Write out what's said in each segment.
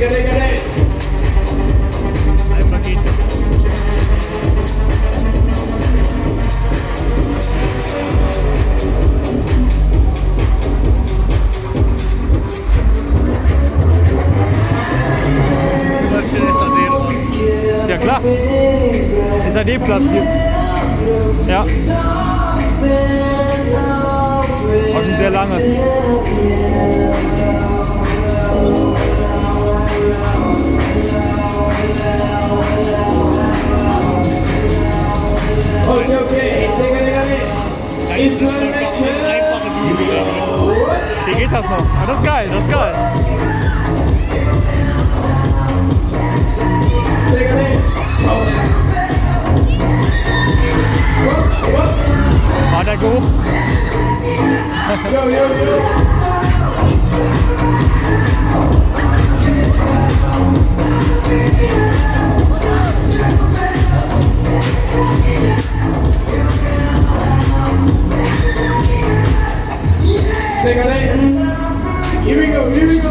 Ein Paket. Ja klar, SAD-Platz hier. Ja. Auch schon sehr lange. Okay. Wie geht das noch? Ah, das ist geil, das ist geil. War der Geruch? Here we go, here we go.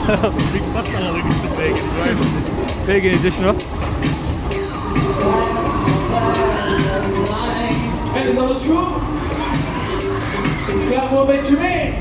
Das liegt fast an der Rückste Belgien. Belgien Edition, wa? En is alles goed? Klaar voor een beetje mee?